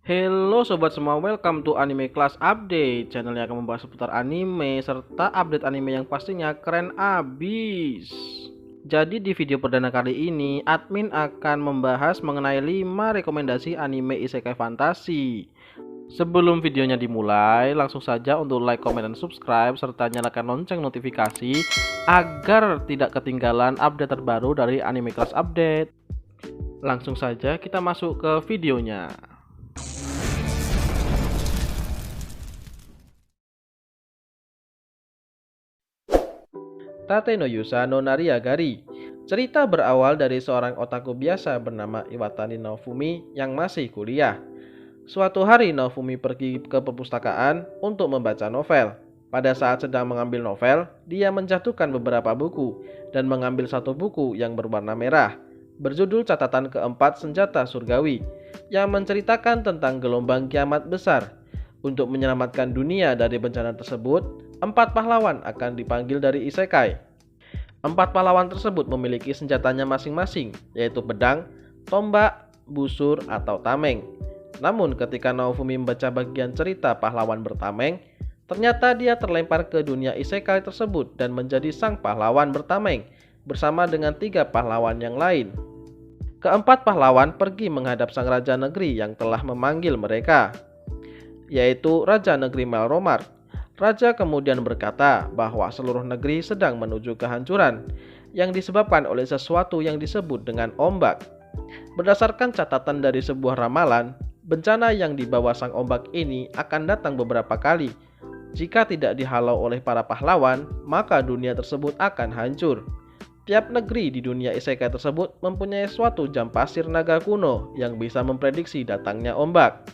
Halo sobat semua, welcome to Anime Class Update, channel yang akan membahas seputar anime serta update anime yang pastinya keren abis. Jadi di video perdana kali ini, admin akan membahas mengenai 5 rekomendasi anime isekai fantasi. Sebelum videonya dimulai, langsung saja untuk like, comment, dan subscribe serta nyalakan lonceng notifikasi agar tidak ketinggalan update terbaru dari Anime Class Update. Langsung saja kita masuk ke videonya. Tate no Yusa no Nariagari. Cerita berawal dari seorang otaku biasa bernama Iwatani Naofumi yang masih kuliah. Suatu hari Naofumi pergi ke perpustakaan untuk membaca novel. Pada saat sedang mengambil novel, dia menjatuhkan beberapa buku dan mengambil satu buku yang berwarna merah, berjudul Catatan Keempat Senjata Surgawi, yang menceritakan tentang gelombang kiamat besar. Untuk menyelamatkan dunia dari bencana tersebut, 4 pahlawan akan dipanggil dari isekai. 4 pahlawan tersebut memiliki senjatanya masing-masing, yaitu pedang, tombak, busur, atau tameng. Namun ketika Naofumi membaca bagian cerita pahlawan bertameng, ternyata dia terlempar ke dunia isekai tersebut dan menjadi sang pahlawan bertameng bersama dengan 3 pahlawan yang lain. Keempat pahlawan pergi menghadap sang raja negeri yang telah memanggil mereka, yaitu Raja Negeri Melromar. Raja kemudian berkata bahwa seluruh negeri sedang menuju kehancuran yang disebabkan oleh sesuatu yang disebut dengan ombak. Berdasarkan catatan dari sebuah ramalan, bencana yang dibawa sang ombak ini akan datang beberapa kali. Jika tidak dihalau oleh para pahlawan, maka dunia tersebut akan hancur. Tiap negeri di dunia isekai tersebut mempunyai suatu jam pasir naga kuno yang bisa memprediksi datangnya ombak.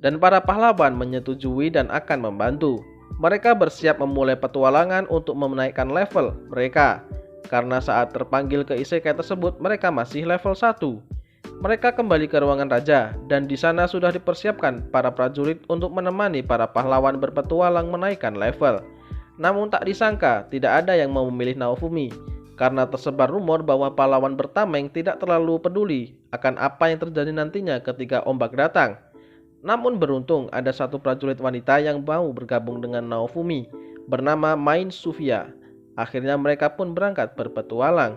Dan para pahlawan menyetujui dan akan membantu. Mereka bersiap memulai petualangan untuk menaikkan level mereka, karena saat terpanggil ke isekai tersebut mereka masih level 1. Mereka kembali ke ruangan raja, dan di sana sudah dipersiapkan para prajurit untuk menemani para pahlawan berpetualang menaikkan level. Namun tak disangka, tidak ada yang mau memilih Naofumi, karena tersebar rumor bahwa pahlawan bertameng tidak terlalu peduli akan apa yang terjadi nantinya ketika ombak datang. Namun beruntung ada satu prajurit wanita yang mau bergabung dengan Naofumi bernama Main Sufia. Akhirnya mereka pun berangkat berpetualang.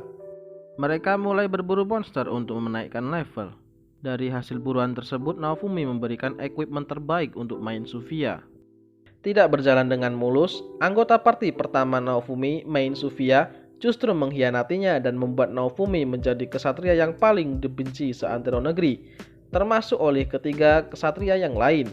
Mereka mulai berburu monster untuk menaikkan level. Dari hasil buruan tersebut, Naofumi memberikan equipment terbaik untuk Main Sufia. Tidak berjalan dengan mulus, anggota party pertama Naofumi, Main Sufia, justru mengkhianatinya dan membuat Naofumi menjadi kesatria yang paling dibenci seantero negeri, termasuk oleh ketiga kesatria yang lain.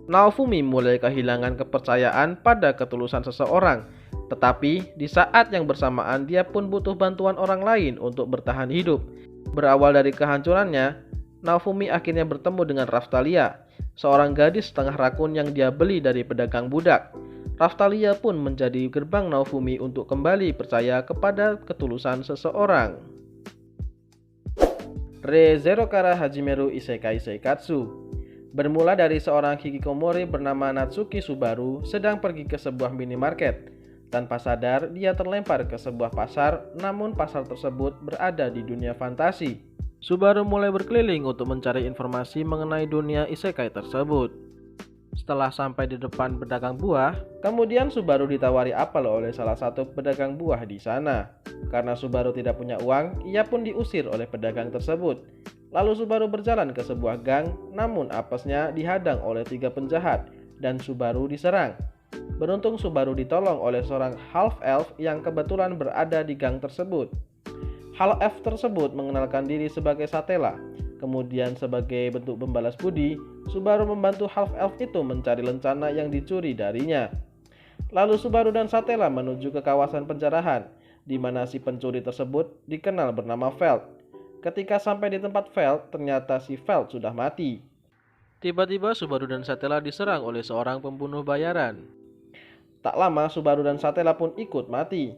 Naofumi mulai kehilangan kepercayaan pada ketulusan seseorang, tetapi di saat yang bersamaan dia pun butuh bantuan orang lain untuk bertahan hidup. Berawal dari kehancurannya, Naofumi akhirnya bertemu dengan Raftalia, seorang gadis setengah rakun yang dia beli dari pedagang budak. Raftalia pun menjadi gerbang Naofumi untuk kembali percaya kepada ketulusan seseorang. Re:Zero Kara Hajimeru Isekai Seikatsu. Bermula dari seorang hikikomori bernama Natsuki Subaru sedang pergi ke sebuah minimarket. Tanpa sadar, dia terlempar ke sebuah pasar, namun pasar tersebut berada di dunia fantasi. Subaru mulai berkeliling untuk mencari informasi mengenai dunia isekai tersebut. Setelah sampai di depan pedagang buah, kemudian Subaru ditawari apel oleh salah satu pedagang buah di sana. Karena Subaru tidak punya uang, ia pun diusir oleh pedagang tersebut. Lalu Subaru berjalan ke sebuah gang, namun apesnya dihadang oleh 3 penjahat dan Subaru diserang. Beruntung Subaru ditolong oleh seorang half-elf yang kebetulan berada di gang tersebut. Half-elf tersebut mengenalkan diri sebagai Satella. Kemudian sebagai bentuk membalas budi, Subaru membantu half-elf itu mencari lencana yang dicuri darinya. Lalu Subaru dan Satella menuju ke kawasan penjarahan, di mana si pencuri tersebut dikenal bernama Feld. Ketika sampai di tempat Feld, ternyata si Feld sudah mati. Tiba-tiba Subaru dan Satella diserang oleh seorang pembunuh bayaran. Tak lama Subaru dan Satella pun ikut mati.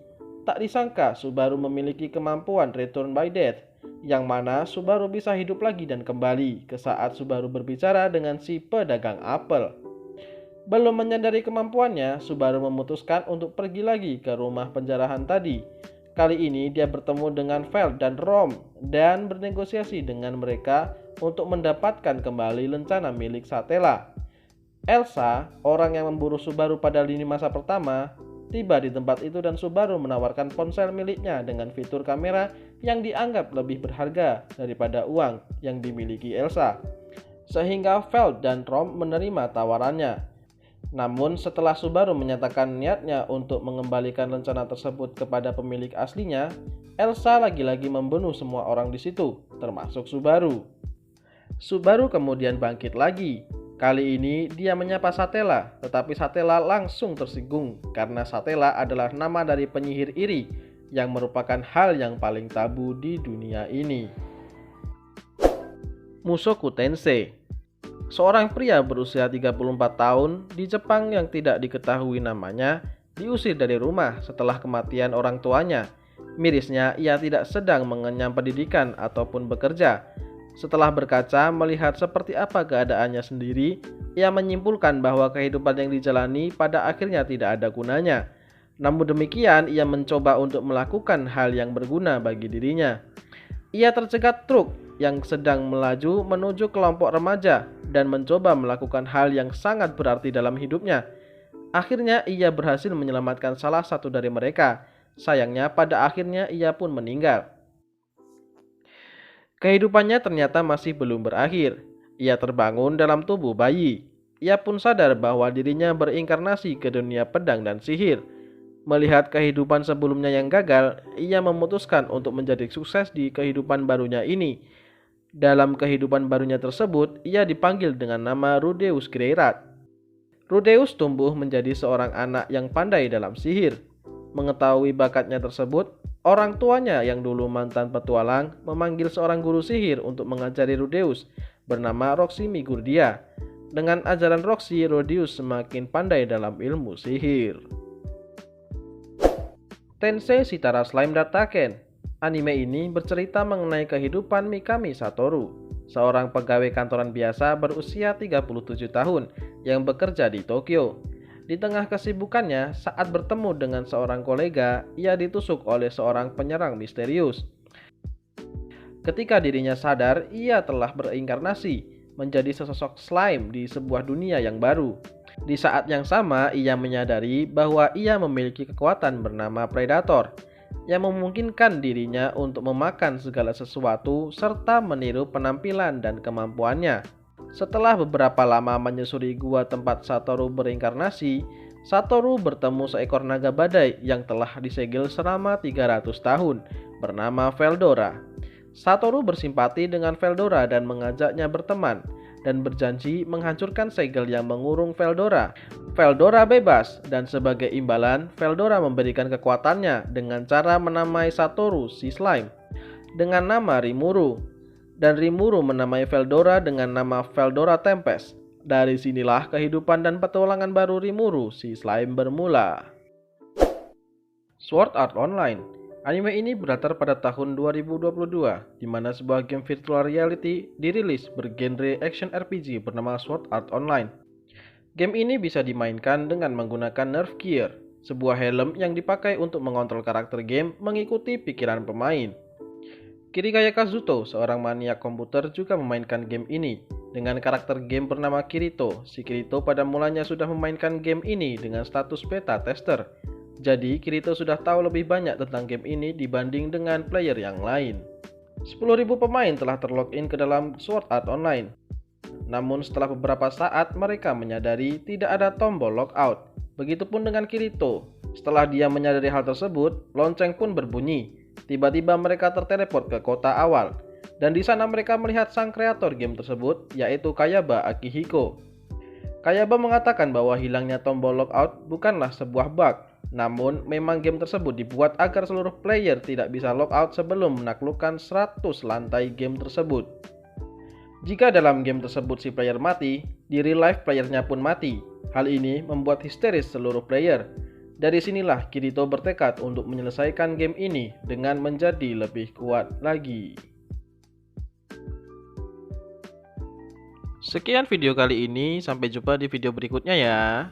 Tak disangka Subaru memiliki kemampuan Return by Death, yang mana Subaru bisa hidup lagi dan kembali ke saat Subaru berbicara dengan si pedagang apel. Belum menyadari kemampuannya, Subaru memutuskan untuk pergi lagi ke rumah penjarahan tadi. Kali ini dia bertemu dengan Veld dan Rom dan bernegosiasi dengan mereka untuk mendapatkan kembali lencana milik Satella. Elsa, orang yang memburu Subaru pada lini masa pertama, tiba di tempat itu dan Subaru menawarkan ponsel miliknya dengan fitur kamera yang dianggap lebih berharga daripada uang yang dimiliki Elsa. Sehingga Veld dan Rom menerima tawarannya. Namun setelah Subaru menyatakan niatnya untuk mengembalikan lencana tersebut kepada pemilik aslinya, Elsa lagi-lagi membunuh semua orang di situ, termasuk Subaru. Subaru kemudian bangkit lagi. Kali ini dia menyapa Satella, tetapi Satella langsung tersinggung karena Satella adalah nama dari penyihir iri yang merupakan hal yang paling tabu di dunia ini. Mushoku Tensei, seorang pria berusia 34 tahun di Jepang yang tidak diketahui namanya, diusir dari rumah setelah kematian orang tuanya. Mirisnya, ia tidak sedang mengenyam pendidikan ataupun bekerja. Setelah berkaca melihat seperti apa keadaannya sendiri, ia menyimpulkan bahwa kehidupan yang dijalani pada akhirnya tidak ada gunanya. Namun demikian, ia mencoba untuk melakukan hal yang berguna bagi dirinya. Ia tercegat truk yang sedang melaju menuju kelompok remaja dan mencoba melakukan hal yang sangat berarti dalam hidupnya. Akhirnya ia berhasil menyelamatkan salah satu dari mereka. Sayangnya pada akhirnya ia pun meninggal. Kehidupannya ternyata masih belum berakhir. Ia terbangun dalam tubuh bayi. Ia pun sadar bahwa dirinya berinkarnasi ke dunia pedang dan sihir. Melihat kehidupan sebelumnya yang gagal, ia memutuskan untuk menjadi sukses di kehidupan barunya ini. Dalam kehidupan barunya tersebut, ia dipanggil dengan nama Rudeus Greirat. Rudeus tumbuh menjadi seorang anak yang pandai dalam sihir. Mengetahui bakatnya tersebut, orang tuanya yang dulu mantan petualang memanggil seorang guru sihir untuk mengajari Rudeus bernama Roxy Migurdia. Dengan ajaran Roxy, Rudeus semakin pandai dalam ilmu sihir. Tensei Shitara Slime Dataken. Anime ini bercerita mengenai kehidupan Mikami Satoru, seorang pegawai kantoran biasa berusia 37 tahun yang bekerja di Tokyo. Di tengah kesibukannya, saat bertemu dengan seorang kolega, ia ditusuk oleh seorang penyerang misterius. Ketika dirinya sadar, ia telah berinkarnasi menjadi sesosok slime di sebuah dunia yang baru. Di saat yang sama, ia menyadari bahwa ia memiliki kekuatan bernama Predator, yang memungkinkan dirinya untuk memakan segala sesuatu serta meniru penampilan dan kemampuannya. Setelah beberapa lama menyusuri gua tempat Satoru berinkarnasi, Satoru bertemu seekor naga badai yang telah disegel selama 300 tahun, bernama Veldora. Satoru bersimpati dengan Veldora dan mengajaknya berteman, dan berjanji menghancurkan segel yang mengurung Veldora. Veldora bebas, dan sebagai imbalan, Veldora memberikan kekuatannya dengan cara menamai Satoru si slime dengan nama Rimuru. Dan Rimuru menamai Veldora dengan nama Veldora Tempest. Dari sinilah kehidupan dan petualangan baru Rimuru si slime bermula. Sword Art Online. Anime ini berlatar pada tahun 2022, di mana sebuah game virtual reality dirilis bergenre action RPG bernama Sword Art Online. Game ini bisa dimainkan dengan menggunakan Nerve Gear, sebuah helm yang dipakai untuk mengontrol karakter game mengikuti pikiran pemain. Kirigaya Kazuto, seorang maniak komputer, juga memainkan game ini dengan karakter game bernama Kirito. Si Kirito pada mulanya sudah memainkan game ini dengan status beta tester. Jadi Kirito sudah tahu lebih banyak tentang game ini dibanding dengan player yang lain. 10.000 pemain telah terlogin ke dalam Sword Art Online. Namun setelah beberapa saat mereka menyadari tidak ada tombol logout. Begitupun dengan Kirito. Setelah dia menyadari hal tersebut, lonceng pun berbunyi. Tiba-tiba mereka terteleport ke kota awal, dan di sana mereka melihat sang kreator game tersebut, yaitu Kayaba Akihiko. Kayaba mengatakan bahwa hilangnya tombol logout bukanlah sebuah bug, namun memang game tersebut dibuat agar seluruh player tidak bisa logout sebelum menaklukkan 100 lantai game tersebut. Jika dalam game tersebut si player mati, di real life playernya pun mati. Hal ini membuat histeris seluruh player. Dari sinilah Kirito bertekad untuk menyelesaikan game ini dengan menjadi lebih kuat lagi. Sekian video kali ini, sampai jumpa di video berikutnya ya.